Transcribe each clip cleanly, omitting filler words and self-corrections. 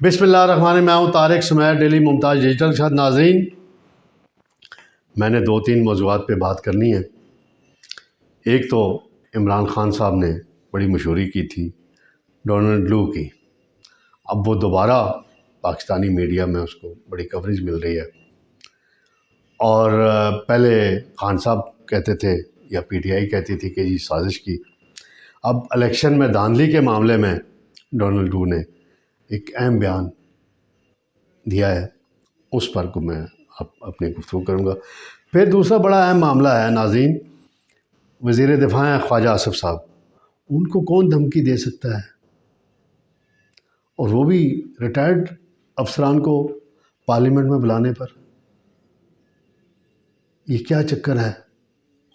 بسم اللہ الرحمن الرحیم۔ میں ہوں طارق سمیر، ڈیلی ممتاز ڈیجیٹل کے ساتھ۔ ناظرین، میں نے 2-3 موضوعات پہ بات کرنی ہے۔ ایک تو عمران خان صاحب نے بڑی مشہوری کی تھی ڈونلڈ لو کی، اب وہ دوبارہ پاکستانی میڈیا میں اس کو بڑی کوریج مل رہی ہے۔ اور پہلے خان صاحب کہتے تھے یا پی ٹی آئی کہتی تھی کہ جی سازش کی، اب الیکشن میں دھاندلی کے معاملے میں ڈونلڈ لو نے ایک اہم بیان دیا ہے، اس پر کو میں اپنی گفتگو کروں گا۔ پھر دوسرا بڑا اہم معاملہ ہے ناظرین، وزیر دفاع ہیں خواجہ آصف صاحب، ان کو کون دھمکی دے سکتا ہے؟ اور وہ بھی ریٹائرڈ افسران کو پارلیمنٹ میں بلانے پر، یہ کیا چکر ہے؟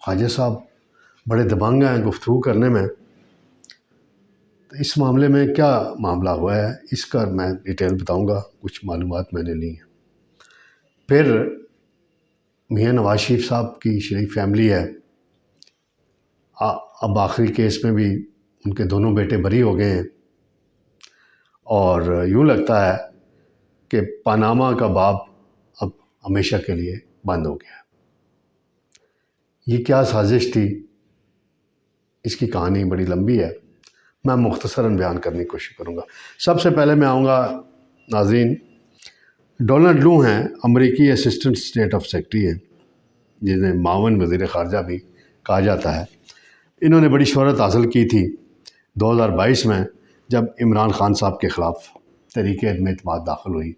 خواجہ صاحب بڑے دبنگ ہیں گفتگو کرنے میں، تو اس معاملے میں کیا معاملہ ہوا ہے اس کا میں ڈیٹیل بتاؤں گا، کچھ معلومات میں نے لی ہیں۔ پھر میاں نواز شریف صاحب کی شریف فیملی ہے، اب آخری کیس میں بھی ان کے دونوں بیٹے بری ہو گئے ہیں، اور یوں لگتا ہے کہ پاناما کا باب اب ہمیشہ کے لیے بند ہو گیا۔ یہ کیا سازش تھی، اس کی کہانی بڑی لمبی ہے، میں مختصراً بیان کرنے کی کوشش کروں گا۔ سب سے پہلے میں آؤں گا ناظرین، ڈونلڈ لو ہیں، امریکی اسسٹنٹ اسٹیٹ آف سیکرٹری ہیں، جنہیں معاون وزیر خارجہ بھی کہا جاتا ہے۔ انہوں نے بڑی شہرت حاصل کی تھی 2022 میں، جب عمران خان صاحب کے خلاف تحریک عدم اعتماد داخل ہوئی،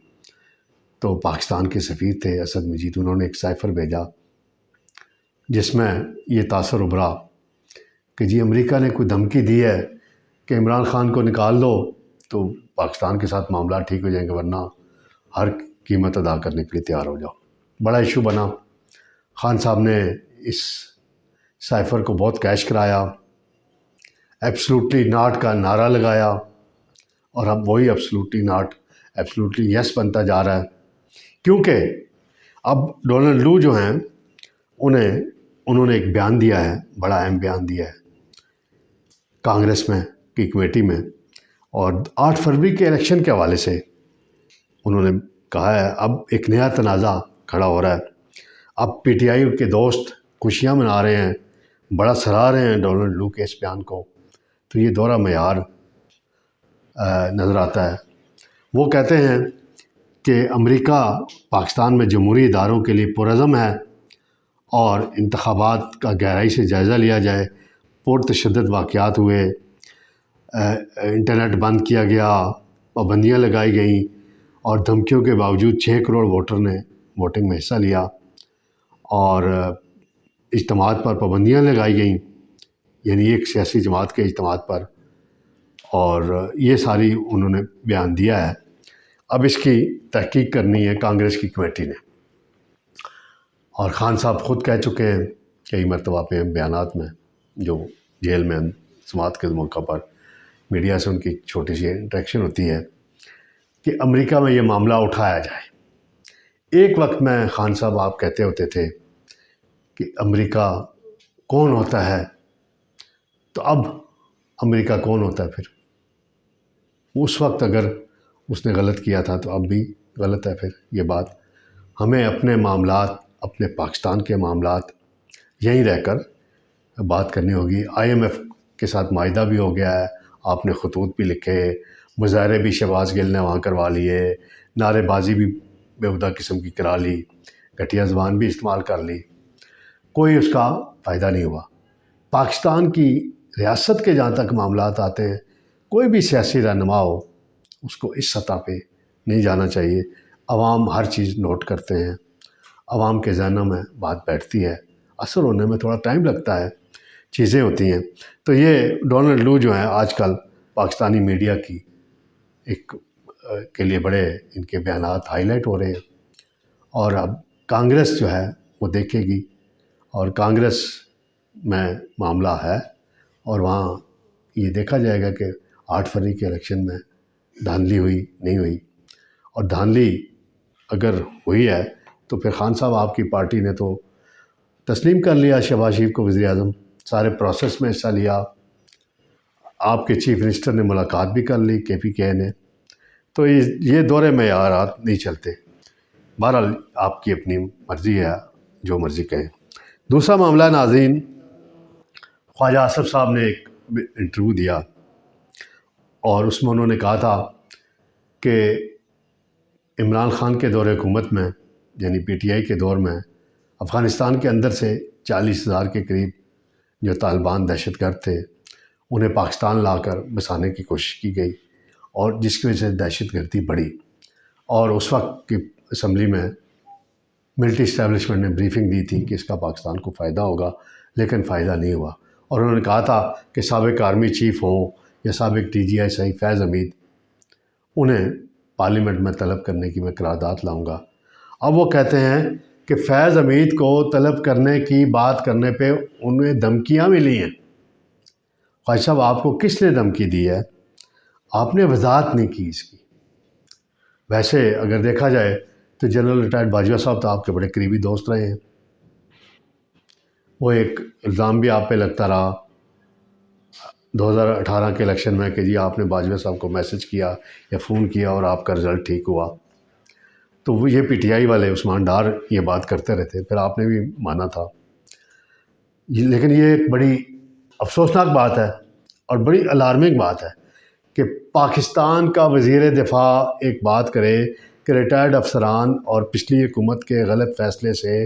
تو پاکستان کے سفیر تھے اسد مجید، انہوں نے ایک سائفر بھیجا جس میں یہ تاثر ابھرا کہ جی امریکہ نے کوئی دھمکی دی ہے کہ عمران خان کو نکال دو تو پاکستان کے ساتھ معاملات ٹھیک ہو جائیں گے، ورنہ ہر قیمت ادا کرنے کے لیے تیار ہو جاؤ۔ بڑا ایشو بنا، خان صاحب نے اس سائفر کو بہت کیش کرایا، ایبسلوٹلی ناٹ کا نعرہ لگایا، اور اب وہی ایبسلوٹلی ناٹ ایبسلوٹلی یس بنتا جا رہا ہے، کیونکہ اب ڈونلڈ لو جو ہیں انہوں نے ایک بیان دیا ہے، بڑا اہم بیان دیا ہے کانگریس میں کی کمیٹی میں، اور 8 فروری کے الیکشن کے حوالے سے انہوں نے کہا ہے اب ایک نیا تنازع کھڑا ہو رہا ہے، اب پی ٹی آئی کے دوست خوشیاں منا رہے ہیں، بڑا سراہ رہے ہیں ڈونلڈ لو کے اس بیان کو، تو یہ دوہرا معیار نظر آتا ہے۔ وہ کہتے ہیں کہ امریکہ پاکستان میں جمہوری اداروں کے لیے پرعزم ہے، اور انتخابات کا گہرائی سے جائزہ لیا جائے، پرتشدد واقعات ہوئے، انٹرنیٹ بند کیا گیا، پابندیاں لگائی گئیں، اور دھمکیوں کے باوجود 6 کروڑ ووٹر نے ووٹنگ میں حصہ لیا، اور اجتماعات پر پابندیاں لگائی گئیں، یعنی ایک سیاسی جماعت کے اجتماعات پر، اور یہ ساری انہوں نے بیان دیا ہے۔ اب اس کی تحقیق کرنی ہے کانگریس کی کمیٹی نے، اور خان صاحب خود کہہ چکے ہیں کئی مرتبہ پہ بیانات میں، جو جیل میں سماعت کے موقع پر میڈیا سے ان کی چھوٹی سی انٹریکشن ہوتی ہے، کہ امریکہ میں یہ معاملہ اٹھایا جائے۔ ایک وقت میں خان صاحب آپ کہتے ہوتے تھے کہ امریکہ کون ہوتا ہے، تو اب امریکہ کون ہوتا ہے؟ پھر اس وقت اگر اس نے غلط کیا تھا تو اب بھی غلط ہے۔ پھر یہ بات ہمیں اپنے معاملات، اپنے پاکستان کے معاملات یہیں رہ کر بات کرنی ہوگی۔ IMF کے ساتھ معاہدہ بھی ہو گیا ہے، آپ نے خطوط بھی لکھے، مظاہرے بھی شہباز گل نے وہاں کروا لیے، نعرے بازی بھی بیہودہ قسم کی کرا لی، گھٹیا زبان بھی استعمال کر لی، کوئی اس کا فائدہ نہیں ہوا۔ پاکستان کی ریاست کے جہاں تک معاملات آتے ہیں، کوئی بھی سیاسی رہنما ہو، اس کو اس سطح پہ نہیں جانا چاہیے۔ عوام ہر چیز نوٹ کرتے ہیں، عوام کے ذہنوں میں بات بیٹھتی ہے، اثر ہونے میں تھوڑا ٹائم لگتا ہے، چیزیں ہوتی ہیں۔ تو یہ ڈونلڈ لو جو ہیں آج کل پاکستانی میڈیا کی ایک کے لیے بڑے ان کے بیانات ہائی لائٹ ہو رہے ہیں، اور اب کانگریس جو ہے وہ دیکھے گی، اور کانگریس میں معاملہ ہے، اور وہاں یہ دیکھا جائے گا کہ 8 فروری کے الیکشن میں دھاندلی ہوئی نہیں ہوئی، اور دھاندلی اگر ہوئی ہے تو پھر خان صاحب آپ کی پارٹی نے تو تسلیم کر لیا شہباز شریف کو وزیر اعظم، سارے پروسیس میں حصہ لیا، آپ کے چیف منسٹر نے ملاقات بھی کر لی KPK نے، تو یہ دور معیارات نہیں چلتے. بہرحال آپ کی اپنی مرضی ہے، جو مرضی کہیں. دوسرا معاملہ ناظرین، خواجہ آصف صاحب نے ایک انٹرویو دیا اور اس میں انہوں نے کہا تھا کہ عمران خان کے دور حکومت میں، یعنی پی ٹی آئی کے دور میں، افغانستان کے اندر سے 40,000 کے قریب جو طالبان دہشت گرد تھے انہیں پاکستان لا کر بسانے کی کوشش کی گئی، اور جس کی وجہ سے دہشت گردی بڑھی. اور اس وقت کی اسمبلی میں ملٹری اسٹیبلشمنٹ نے بریفنگ دی تھی کہ اس کا پاکستان کو فائدہ ہوگا، لیکن فائدہ نہیں ہوا. اور انہوں نے کہا تھا کہ سابق آرمی چیف ہوں یا سابق ڈی جی آئی صحیح فیض حمید، انہیں پارلیمنٹ میں طلب کرنے کی میں قرارداد لاؤں گا. اب وہ کہتے ہیں کہ فیض حمید کو طلب کرنے کی بات کرنے پہ انہیں دھمکیاں ملی ہیں. خواجہ صاحب، آپ کو کس نے دھمکی دی ہے؟ آپ نے وضاحت نہیں کی اس کی. ویسے اگر دیکھا جائے تو جنرل ریٹائرڈ باجوہ صاحب تو آپ کے بڑے قریبی دوست رہے ہیں. وہ ایک الزام بھی آپ پہ لگتا رہا 2018 کے الیکشن میں کہ جی آپ نے باجوہ صاحب کو میسج کیا یا فون کیا اور آپ کا رزلٹ ٹھیک ہوا. تو وہ یہ پی ٹی آئی والے عثمان ڈار یہ بات کرتے رہتے، پھر آپ نے بھی مانا تھا. لیکن یہ ایک بڑی افسوسناک بات ہے اور بڑی الارمنگ بات ہے کہ پاکستان کا وزیر دفاع ایک بات کرے کہ ریٹائرڈ افسران اور پچھلی حکومت کے غلط فیصلے سے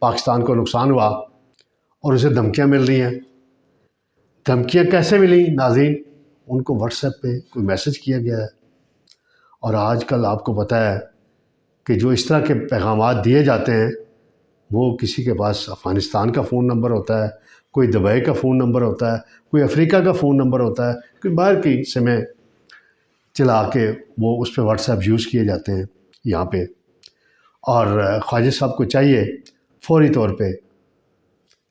پاکستان کو نقصان ہوا، اور اسے دھمکیاں مل رہی ہیں. دھمکیاں کیسے ملی ناظرین؟ ان کو واٹس ایپ پہ کوئی میسج کیا گیا ہے. اور آج کل آپ کو پتہ ہے کہ جو اس طرح کے پیغامات دیے جاتے ہیں وہ کسی کے پاس افغانستان کا فون نمبر ہوتا ہے، کوئی دبئی کا فون نمبر ہوتا ہے، کوئی افریقہ کا فون نمبر ہوتا ہے، کوئی باہر کی سمیں چلا کے وہ اس پہ واٹس ایپ یوز کیے جاتے ہیں یہاں پہ. اور خواجہ صاحب کو چاہیے فوری طور پہ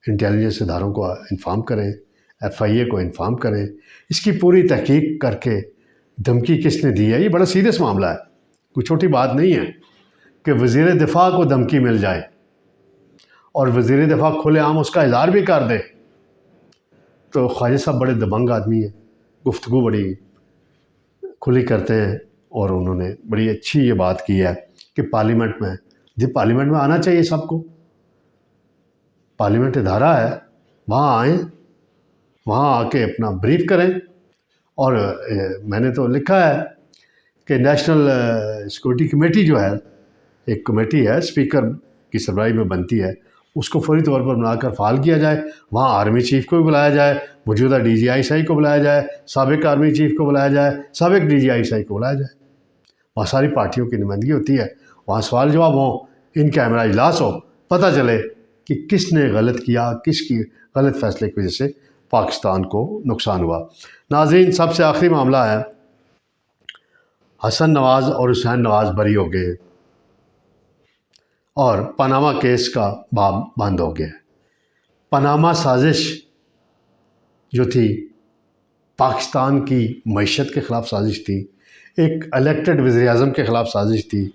انٹیلیجنس اداروں کو انفارم کریں، ایف آئی اے کو انفارم کریں، اس کی پوری تحقیق کر کے دھمکی کس نے دی ہے. یہ بڑا سیریس معاملہ ہے، کوئی چھوٹی بات نہیں ہے کہ وزیر دفاع کو دھمکی مل جائے اور وزیر دفاع کھلے عام اس کا اظہار بھی کر دے. تو خواجہ صاحب بڑے دبنگ آدمی ہیں، گفتگو بڑی کھلی کرتے ہیں، اور انہوں نے بڑی اچھی یہ بات کی ہے کہ پارلیمنٹ میں آنا چاہیے سب کو. پارلیمنٹ ادارہ ہے، وہاں آئیں، وہاں آ کے اپنا بریف کریں. اور میں نے تو لکھا ہے کہ نیشنل سیکورٹی کمیٹی جو ہے، ایک کمیٹی ہے اسپیکر کی سربراہی میں بنتی ہے، اس کو فوری طور پر بنا کر فعال کیا جائے. وہاں آرمی چیف کو بھی بلایا جائے، موجودہ ڈی جی آئی صحیح کو بلایا جائے، سابق آرمی چیف کو بلایا جائے، سابق ڈی جی آئی صحیح کو بلایا جائے. وہاں ساری پارٹیوں کی نمائندگی ہوتی ہے، وہاں سوال جواب ہوں، ان کیمرہ اجلاس ہو، پتہ چلے کہ کس نے غلط کیا، کس کی غلط فیصلے کی وجہ سے پاکستان کو نقصان ہوا. ناظرین، سب سے آخری معاملہ ہے، حسن نواز اور حسین نواز بری ہو گئے اور پاناما کیس کا باب بند ہو گیا. پاناما سازش جو تھی پاکستان کی معیشت کے خلاف سازش تھی، ایک الیکٹڈ وزیر اعظم کے خلاف سازش تھی.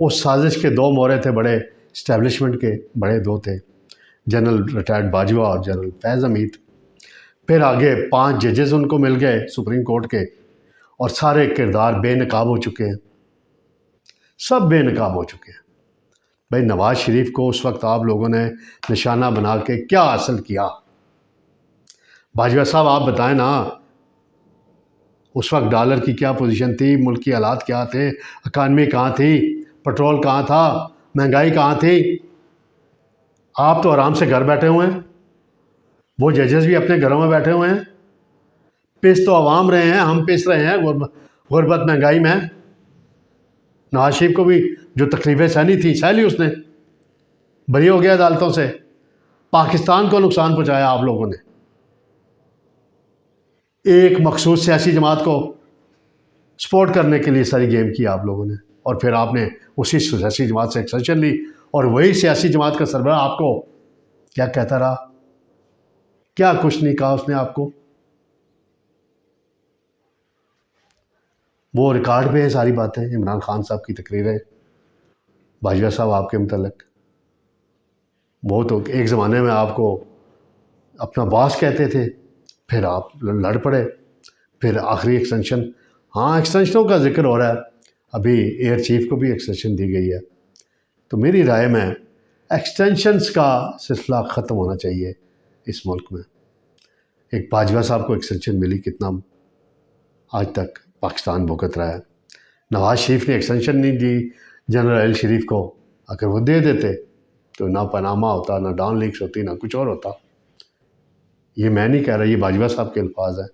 اس سازش کے دو مورے تھے، بڑے اسٹیبلشمنٹ کے بڑے دو تھے، جنرل ریٹائرڈ باجوہ اور جنرل فیض حمید. پھر آگے 5 ججز ان کو مل گئے سپریم کورٹ کے، اور سارے کردار بے نقاب ہو چکے ہیں، سب بے نقاب ہو چکے ہیں. بھائی نواز شریف کو اس وقت آپ لوگوں نے نشانہ بنا کے کیا حاصل کیا؟ باجوہ صاحب آپ بتائیں نا، اس وقت ڈالر کی کیا پوزیشن تھی، ملک کی حالات کیا تھے، اکانومی کہاں تھی، پٹرول کہاں تھا، مہنگائی کہاں تھی؟ آپ تو آرام سے گھر بیٹھے ہوئے ہیں، وہ ججز بھی اپنے گھروں میں بیٹھے ہوئے ہیں. پس تو عوام رہے ہیں، ہم پس رہے ہیں غربت مہنگائی میں. نواز شریف کو بھی جو تکلیفیں سہنی تھی سہ لی، اس نے بری ہو گیا عدالتوں سے. پاکستان کو نقصان پہنچایا آپ لوگوں نے. ایک مخصوص سیاسی جماعت کو سپورٹ کرنے کے لیے ساری گیم کی آپ لوگوں نے، اور پھر آپ نے اسی سیاسی جماعت سے ایکسیشن لی، اور وہی سیاسی جماعت کا سربراہ آپ کو کیا کہتا رہا؟ کیا کچھ نہیں کہا اس نے آپ کو. وہ ریکارڈ پہ ہے ساری باتیں، عمران خان صاحب کی تقریریں، باجوہ صاحب آپ کے متعلق. وہ تو ایک زمانے میں آپ کو اپنا باس کہتے تھے، پھر آپ لڑ پڑے، پھر آخری ایکسٹینشن. ہاں ایکسٹینشنوں کا ذکر ہو رہا ہے، ابھی ایئر چیف کو بھی ایکسٹینشن دی گئی ہے. تو میری رائے میں ایکسٹینشنز کا سلسلہ ختم ہونا چاہیے اس ملک میں. ایک باجوہ صاحب کو ایکسٹینشن ملی، کتنا آج تک پاکستان بھگت رہا ہے. نواز شریف نے ایکسٹینشن نہیں دی جنرل علی شریف کو. اگر وہ دے دیتے تو نہ پاناما ہوتا، نہ ڈان لیکس ہوتی، نہ کچھ اور ہوتا. یہ میں نہیں کہہ رہا، یہ باجوہ صاحب کے الفاظ ہیں.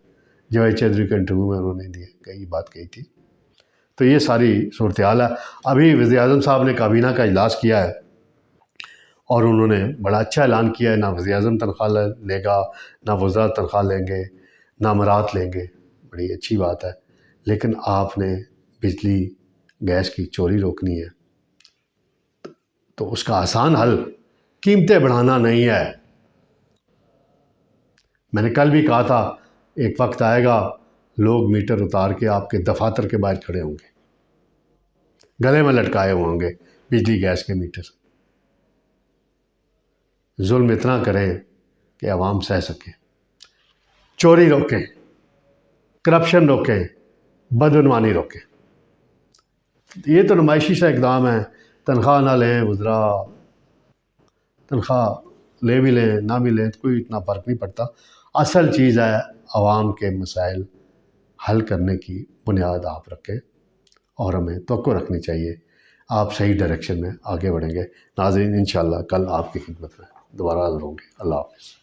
جاوید چودھری کے انٹرویو میں انہوں نے کئی بات کہی تھی. تو یہ ساری صورتحال ہے. ابھی وزیر اعظم صاحب نے کابینہ کا اجلاس کیا ہے اور انہوں نے بڑا اچھا اعلان کیا ہے. نہ وزیر اعظم تنخواہ لے گا، نہ وزراء تنخواہ لیں گے، نہ امارات لیں گے. بڑی اچھی بات ہے. لیکن آپ نے بجلی گیس کی چوری روکنی ہے تو اس کا آسان حل قیمتیں بڑھانا نہیں ہے. میں نے کل بھی کہا تھا ایک وقت آئے گا لوگ میٹر اتار کے آپ کے دفاتر کے باہر کھڑے ہوں گے، گلے میں لٹکائے ہوں گے بجلی گیس کے میٹر. ظلم اتنا کریں کہ عوام سہ سکے. چوری روکیں، کرپشن روکیں، بدعنوانی روکیں. یہ تو نمائشی سا اقدام ہے. تنخواہ نہ لیں وزراء، تنخواہ لے بھی لیں نہ بھی لیں، کوئی اتنا فرق نہیں پڑتا. اصل چیز ہے عوام کے مسائل حل کرنے کی بنیاد آپ رکھیں، اور ہمیں توقع رکھنی چاہیے آپ صحیح ڈائریکشن میں آگے بڑھیں گے. ناظرین، انشاءاللہ کل آپ کی خدمت میں دوبارہ حاضر ہوں گے. اللہ حافظ.